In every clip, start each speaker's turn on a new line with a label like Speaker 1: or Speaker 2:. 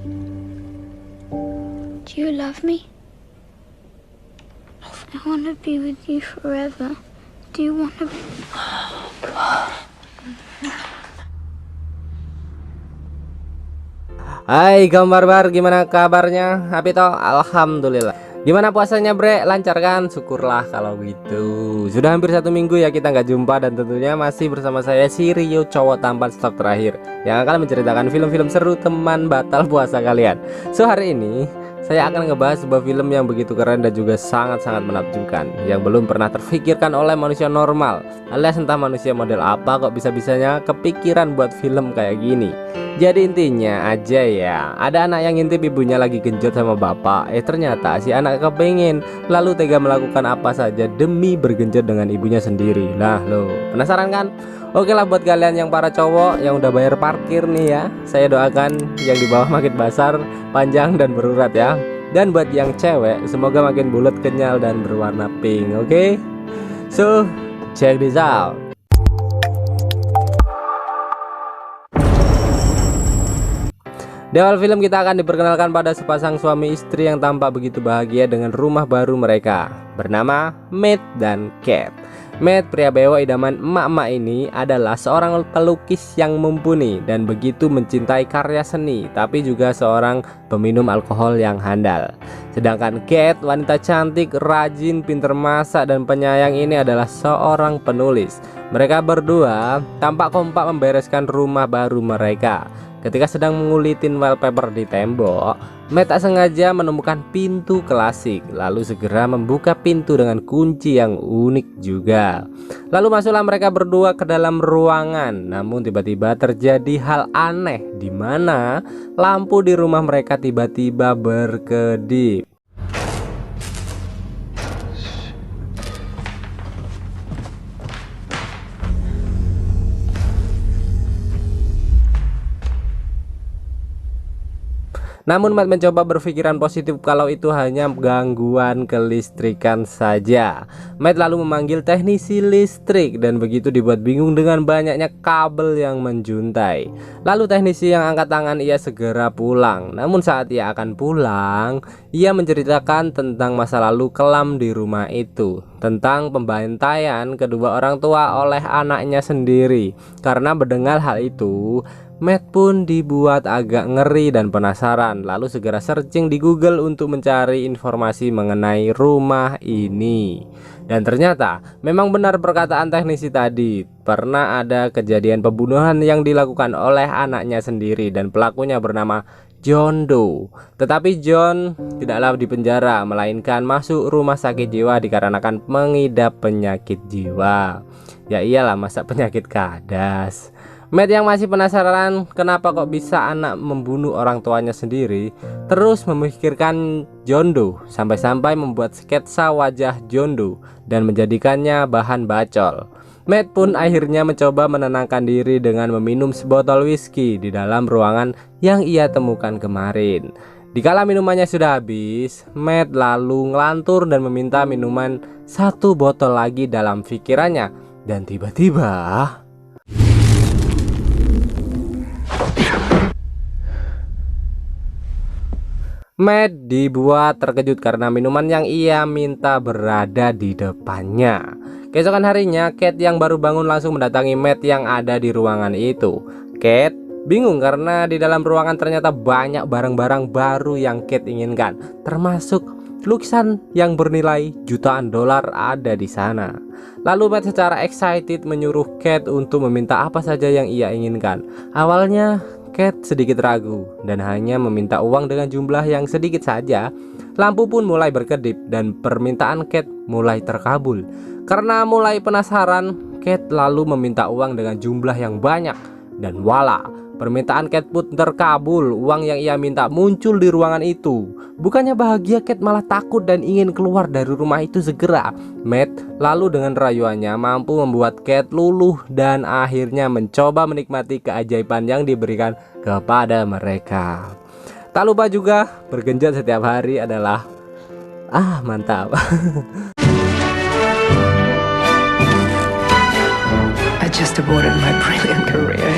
Speaker 1: Do you love me? I want to be with you forever. Do you want to be...
Speaker 2: Hai gambar-bar, gimana kabarnya? Apito, alhamdulillah. Gimana puasanya bre? Lancar kan? Syukurlah kalau gitu. Sudah hampir 1 minggu ya kita nggak jumpa, dan tentunya masih bersama saya si Rio, cowok tampan stok terakhir, yang akan menceritakan film-film seru teman batal puasa kalian. So hari ini saya akan ngebahas sebuah film yang begitu keren dan juga sangat-sangat menakjubkan, yang belum pernah terfikirkan oleh manusia normal, alias entah manusia model apa kok bisa-bisanya kepikiran buat film kayak gini. Jadi intinya aja ya, ada anak yang ngintip ibunya lagi genjot sama bapak. Ternyata si anak kepengen, lalu tega melakukan apa saja demi bergenjot dengan ibunya sendiri. Lah lo, penasaran kan? Oke lah, buat kalian yang para cowok yang udah bayar parkir nih ya, saya doakan yang di bawah makin besar, panjang dan berurat ya. Dan buat yang cewek, semoga makin bulat, kenyal dan berwarna pink. Oke? So, check this out. Di awal film kita akan diperkenalkan pada sepasang suami istri yang tampak begitu bahagia dengan rumah baru mereka, bernama Matt dan Kate. Matt, pria bewok idaman emak-emak ini, adalah seorang pelukis yang mumpuni dan begitu mencintai karya seni, tapi juga seorang peminum alkohol yang handal. Sedangkan Kate, wanita cantik, rajin, pinter masak, dan penyayang ini adalah seorang penulis. Mereka berdua tampak kompak membereskan rumah baru mereka. Ketika sedang mengulitin wallpaper di tembok, Matt tak sengaja menemukan pintu klasik, lalu segera membuka pintu dengan kunci yang unik juga. Lalu masuklah mereka berdua ke dalam ruangan. Namun tiba-tiba terjadi hal aneh, di mana lampu di rumah mereka tiba-tiba berkedip. Namun Matt mencoba berpikiran positif kalau itu hanya gangguan kelistrikan saja. Matt lalu memanggil teknisi listrik dan begitu dibuat bingung dengan banyaknya kabel yang menjuntai. Lalu teknisi yang angkat tangan ia segera pulang. Namun saat ia akan pulang, ia menceritakan tentang masa lalu kelam di rumah itu, tentang pembantaian kedua orang tua oleh anaknya sendiri. Karena mendengar hal itu, Matt pun dibuat agak ngeri dan penasaran, lalu segera searching di Google untuk mencari informasi mengenai rumah ini. Dan ternyata memang benar perkataan teknisi tadi, pernah ada kejadian pembunuhan yang dilakukan oleh anaknya sendiri dan pelakunya bernama John Doe. Tetapi John tidaklah dipenjara, melainkan masuk rumah sakit jiwa dikarenakan mengidap penyakit jiwa. Ya iyalah, masa penyakit kadas. Matt yang masih penasaran kenapa kok bisa anak membunuh orang tuanya sendiri, terus memikirkan John Doe sampai-sampai membuat sketsa wajah John Doe dan menjadikannya bahan bacol. Matt pun akhirnya mencoba menenangkan diri dengan meminum sebotol whisky di dalam ruangan yang ia temukan kemarin. Dikala minumannya sudah habis, Matt lalu ngelantur dan meminta minuman 1 botol lagi dalam pikirannya. Dan tiba-tiba Matt dibuat terkejut karena minuman yang ia minta berada di depannya. Keesokan harinya, Kate yang baru bangun langsung mendatangi Matt yang ada di ruangan itu. Kate bingung karena di dalam ruangan ternyata banyak barang-barang baru yang Kate inginkan, termasuk lukisan yang bernilai jutaan dolar ada di sana. Lalu Matt secara excited menyuruh Kate untuk meminta apa saja yang ia inginkan. Awalnya Kate sedikit ragu dan hanya meminta uang dengan jumlah yang sedikit saja. Lampu pun mulai berkedip dan permintaan Kate mulai terkabul. Karena mulai penasaran, Kate lalu meminta uang dengan jumlah yang banyak. Dan wala, permintaan Kate pun terkabul. Uang yang ia minta muncul di ruangan itu. Bukannya bahagia, Kate malah takut dan ingin keluar dari rumah itu segera. Matt lalu dengan rayuannya mampu membuat Kate luluh dan akhirnya mencoba menikmati keajaiban yang diberikan kepada mereka. Tak lupa juga bergenjot setiap hari adalah mantap.
Speaker 3: I just aborted my brilliant career.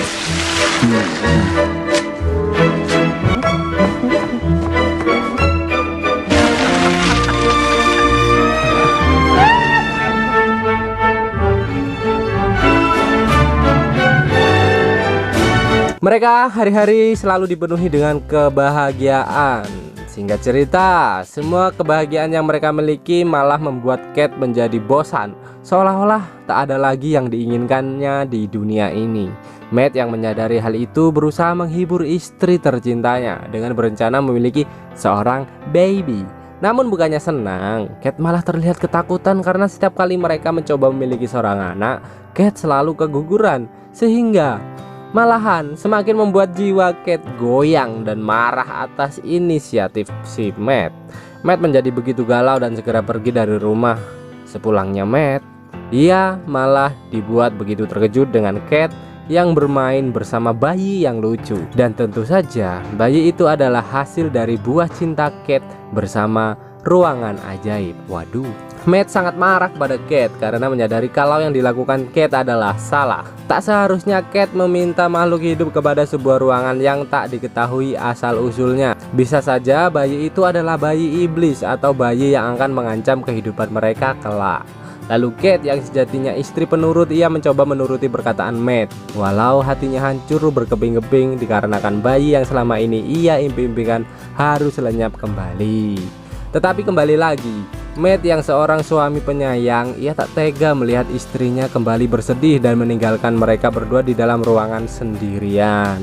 Speaker 2: Mereka hari-hari selalu dipenuhi dengan kebahagiaan. Singkat cerita, semua kebahagiaan yang mereka miliki malah membuat Kate menjadi bosan, seolah-olah tak ada lagi yang diinginkannya di dunia ini. Matt yang menyadari hal itu berusaha menghibur istri tercintanya dengan berencana memiliki seorang baby. Namun bukannya senang, Kate malah terlihat ketakutan karena setiap kali mereka mencoba memiliki seorang anak, Kate selalu keguguran, sehingga malahan semakin membuat jiwa Kate goyang dan marah atas inisiatif si Matt. Matt menjadi begitu galau dan segera pergi dari rumah. Sepulangnya Matt, ia malah dibuat begitu terkejut dengan Kate yang bermain bersama bayi yang lucu. Dan tentu saja bayi itu adalah hasil dari buah cinta Kate bersama ruangan ajaib. Waduh, Matt sangat marah kepada Kate karena menyadari kalau yang dilakukan Kate adalah salah. Tak seharusnya Kate meminta makhluk hidup kepada sebuah ruangan yang tak diketahui asal-usulnya. Bisa saja bayi itu adalah bayi iblis atau bayi yang akan mengancam kehidupan mereka kelak. Lalu Kate yang sejatinya istri penurut, ia mencoba menuruti perkataan Matt, walau hatinya hancur berkeping-keping dikarenakan bayi yang selama ini ia impi-impikan harus lenyap kembali. Tetapi kembali lagi, Matt yang seorang suami penyayang, ia tak tega melihat istrinya kembali bersedih dan meninggalkan mereka berdua di dalam ruangan sendirian.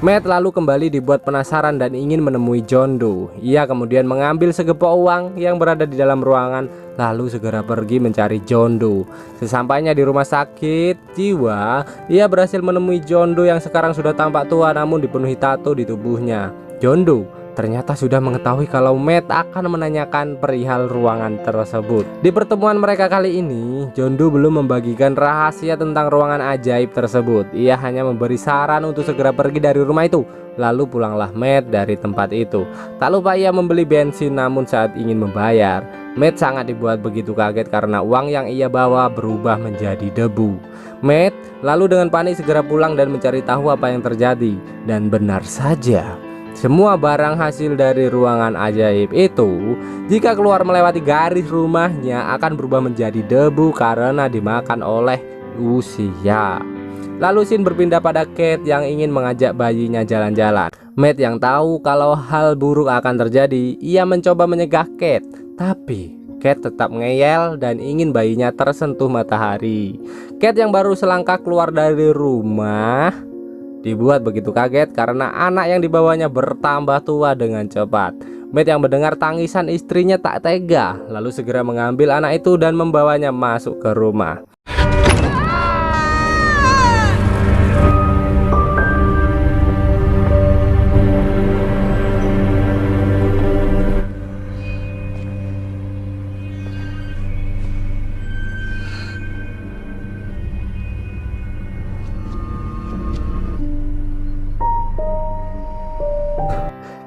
Speaker 2: Matt lalu kembali dibuat penasaran dan ingin menemui John Doe. Ia kemudian mengambil segepok uang yang berada di dalam ruangan, lalu segera pergi mencari John Doe. Sesampainya di rumah sakit jiwa, ia berhasil menemui John Doe yang sekarang sudah tampak tua namun dipenuhi tato di tubuhnya. John Doe ternyata sudah mengetahui kalau Matt akan menanyakan perihal ruangan tersebut. Di pertemuan mereka kali ini, John Doe belum membagikan rahasia tentang ruangan ajaib tersebut. Ia hanya memberi saran untuk segera pergi dari rumah itu. Lalu pulanglah Matt dari tempat itu. Tak lupa ia membeli bensin, namun saat ingin membayar, Matt sangat dibuat begitu kaget karena uang yang ia bawa berubah menjadi debu. Matt lalu dengan panik segera pulang dan mencari tahu apa yang terjadi. Dan benar saja, semua barang hasil dari ruangan ajaib itu jika keluar melewati garis rumahnya akan berubah menjadi debu karena dimakan oleh usia. Lalu scene berpindah pada Kate yang ingin mengajak bayinya jalan-jalan. Matt yang tahu kalau hal buruk akan terjadi, ia mencoba menyegah Kate, tapi Kate tetap ngeyel dan ingin bayinya tersentuh matahari. Kate yang baru selangkah keluar dari rumah dibuat begitu kaget karena anak yang dibawanya bertambah tua dengan cepat. Matt yang mendengar tangisan istrinya tak tega, lalu segera mengambil anak itu dan membawanya masuk ke rumah.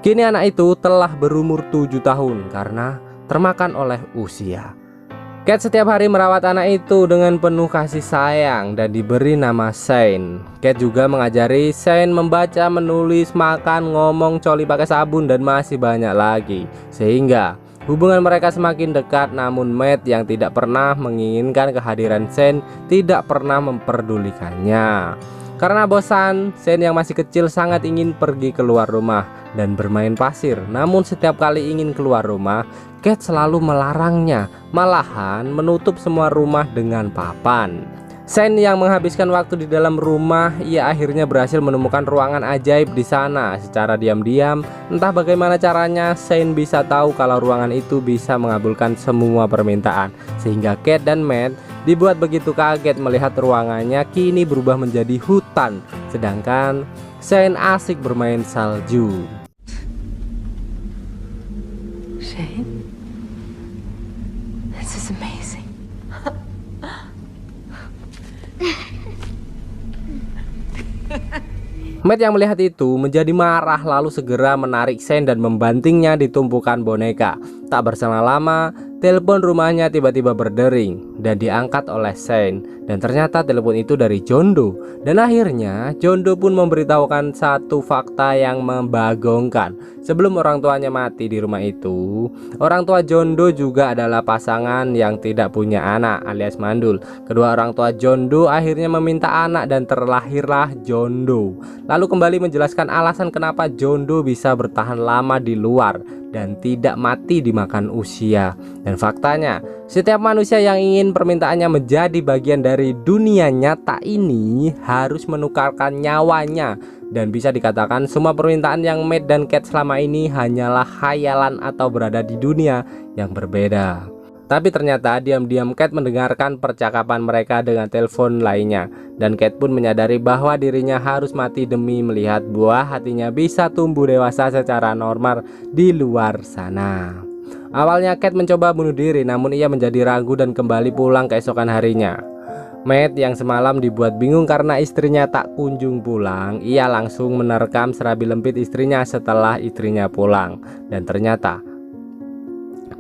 Speaker 2: Kini anak itu telah berumur 7 tahun karena termakan oleh usia. Kate setiap hari merawat anak itu dengan penuh kasih sayang dan diberi nama Shane. Kate juga mengajari Shane membaca, menulis, makan, ngomong, coli pakai sabun dan masih banyak lagi. Sehingga hubungan mereka semakin dekat, namun Matt yang tidak pernah menginginkan kehadiran Shane tidak pernah memperdulikannya. Karena bosan, Shane yang masih kecil sangat ingin pergi keluar rumah dan bermain pasir. Namun setiap kali ingin keluar rumah, Kate selalu melarangnya, malahan menutup semua rumah dengan papan. Shane yang menghabiskan waktu di dalam rumah, ia akhirnya berhasil menemukan ruangan ajaib di sana secara diam-diam. Entah bagaimana caranya, Shane bisa tahu kalau ruangan itu bisa mengabulkan semua permintaan, sehingga Kate dan Matt dibuat begitu kaget melihat ruangannya kini berubah menjadi hutan, sedangkan Shane asik bermain salju.
Speaker 3: Shane? This is amazing.
Speaker 2: Matt yang melihat itu menjadi marah lalu segera menarik Shane dan membantingnya di tumpukan boneka. Tak berselang lama, telepon rumahnya tiba-tiba berdering dan diangkat oleh Shane. Dan ternyata telepon itu dari John Doe. Dan akhirnya John Doe pun memberitahukan satu fakta yang membagongkan. Sebelum orang tuanya mati di rumah itu, orang tua John Doe juga adalah pasangan yang tidak punya anak alias mandul. Kedua orang tua John Doe akhirnya meminta anak dan terlahirlah John Doe. Lalu kembali menjelaskan alasan kenapa John Doe bisa bertahan lama di luar dan tidak mati dimakan usia. Dan faktanya, setiap manusia yang ingin permintaannya menjadi bagian dari dunia nyata ini harus menukarkan nyawanya. Dan bisa dikatakan semua permintaan yang Matt dan Kate selama ini hanyalah khayalan atau berada di dunia yang berbeda. Tapi ternyata diam-diam Kate mendengarkan percakapan mereka dengan telepon lainnya. Dan Kate pun menyadari bahwa dirinya harus mati demi melihat buah hatinya bisa tumbuh dewasa secara normal di luar sana. Awalnya Kate mencoba bunuh diri, namun ia menjadi ragu dan kembali pulang keesokan harinya. Matt yang semalam dibuat bingung karena istrinya tak kunjung pulang, ia langsung menerkam serabi lempit istrinya setelah istrinya pulang. Dan ternyata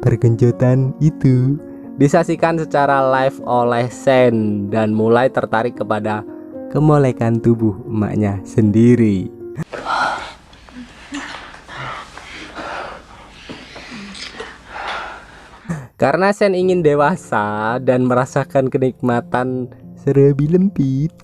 Speaker 2: pergenjotan itu disaksikan secara live oleh Shane dan mulai tertarik kepada kemolekan tubuh emaknya sendiri. Karena Shane ingin dewasa dan merasakan kenikmatan serabi lempit,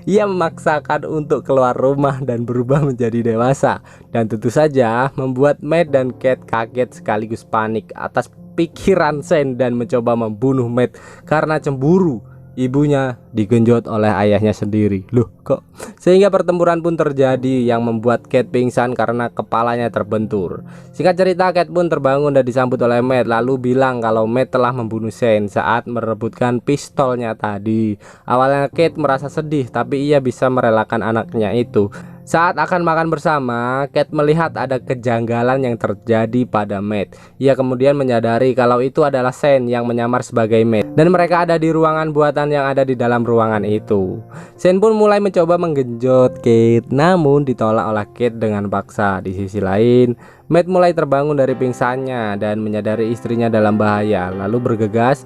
Speaker 2: ia memaksakan untuk keluar rumah dan berubah menjadi dewasa. Dan tentu saja membuat Matt dan Kate kaget sekaligus panik atas pikiran Shane dan mencoba membunuh Matt karena cemburu ibunya digenjot oleh ayahnya sendiri. Loh kok? Sehingga pertempuran pun terjadi yang membuat Kate pingsan karena kepalanya terbentur. Singkat cerita, Kate pun terbangun dan disambut oleh Matt, lalu bilang kalau Matt telah membunuh Shane saat merebutkan pistolnya tadi. Awalnya Kate merasa sedih, tapi ia bisa merelakan anaknya itu. Saat akan makan bersama, Kate melihat ada kejanggalan yang terjadi pada Matt. Ia kemudian menyadari kalau itu adalah Shane yang menyamar sebagai Matt, dan mereka ada di ruangan buatan yang ada di dalam ruangan itu. Shane pun mulai mencoba menggenjot Kate, namun ditolak oleh Kate dengan paksa. Di sisi lain, Matt mulai terbangun dari pingsannya dan menyadari istrinya dalam bahaya, lalu bergegas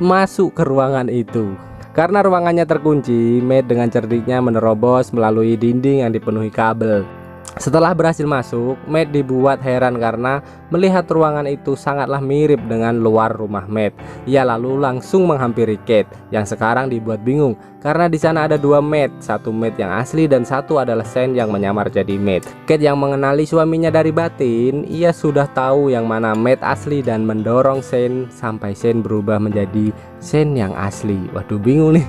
Speaker 2: masuk ke ruangan itu. Karena ruangannya terkunci, Matt dengan cerdiknya menerobos melalui dinding yang dipenuhi kabel. Setelah berhasil masuk, Matt dibuat heran karena melihat ruangan itu sangatlah mirip dengan luar rumah Matt. Ia lalu langsung menghampiri Kate yang sekarang dibuat bingung karena di sana ada dua Matt, satu Matt yang asli dan satu adalah Shane yang menyamar jadi Matt. Kate yang mengenali suaminya dari batin, ia sudah tahu yang mana Matt asli dan mendorong Shane sampai Shane berubah menjadi Shane yang asli. Waduh, bingung nih.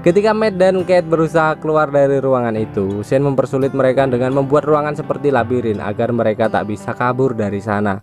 Speaker 2: Ketika Matt dan Kate berusaha keluar dari ruangan itu, Shane mempersulit mereka dengan membuat ruangan seperti labirin agar mereka tak bisa kabur dari sana.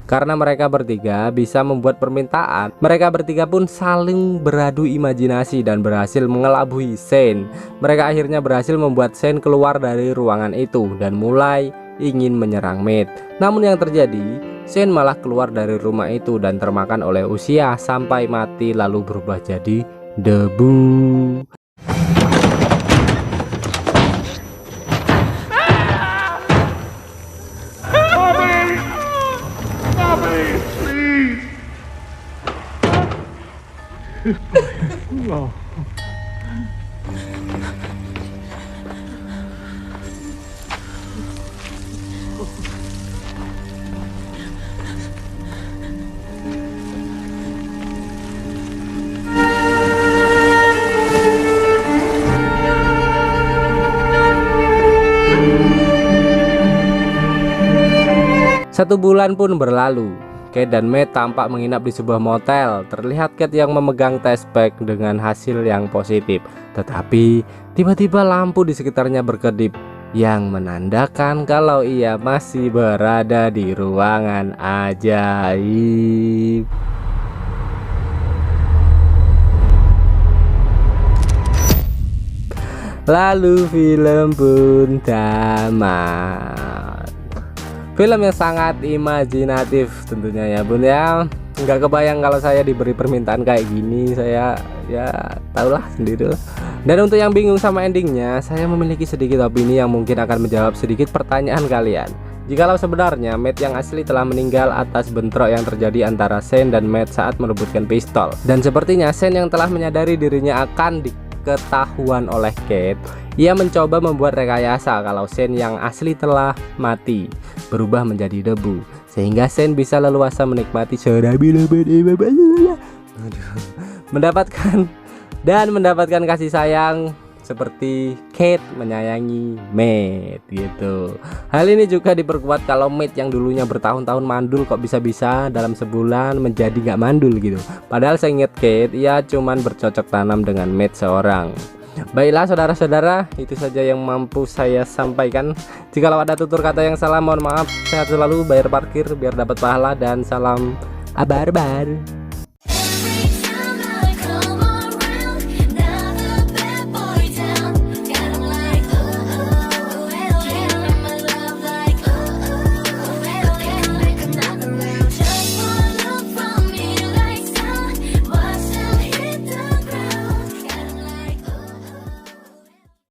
Speaker 2: Karena mereka bertiga bisa membuat permintaan, mereka bertiga pun saling beradu imajinasi dan berhasil mengelabui Shane. Mereka akhirnya berhasil membuat Shane keluar dari ruangan itu dan mulai ingin menyerang Matt. Namun yang terjadi, Shane malah keluar dari rumah itu dan termakan oleh usia sampai mati lalu berubah jadi debu. Satu bulan pun berlalu. Kate dan Matt tampak menginap di sebuah motel. Terlihat Kate yang memegang test pack dengan hasil yang positif. Tetapi tiba-tiba lampu di sekitarnya berkedip yang menandakan kalau ia masih berada di ruangan ajaib. Lalu film pun tamat. Film yang sangat imajinatif tentunya ya bun ya. nggak kebayang kalau saya diberi permintaan kayak gini. Saya ya tahulah sendiri lah. Dan untuk yang bingung sama endingnya, saya memiliki sedikit opini yang mungkin akan menjawab sedikit pertanyaan kalian. Jikalau sebenarnya Matt yang asli telah meninggal atas bentrok yang terjadi antara Shane dan Matt saat merebutkan pistol. Dan sepertinya Shane yang telah menyadari dirinya akan diketahuan oleh Kate, ia mencoba membuat rekayasa kalau Shane yang asli telah mati, berubah menjadi debu, sehingga Shane bisa leluasa menikmati mendapatkan kasih sayang seperti Kate menyayangi Matt gitu. Hal ini juga diperkuat kalau Matt yang dulunya bertahun-tahun mandul kok bisa-bisa dalam sebulan menjadi gak mandul gitu. Padahal saya ingat Kate, ia cuman bercocok tanam dengan Matt seorang. Baiklah saudara-saudara, itu saja yang mampu saya sampaikan. Jikalau ada tutur kata yang salah, mohon maaf. Sehat selalu, bayar parkir biar dapat pahala, dan salam abar-bar.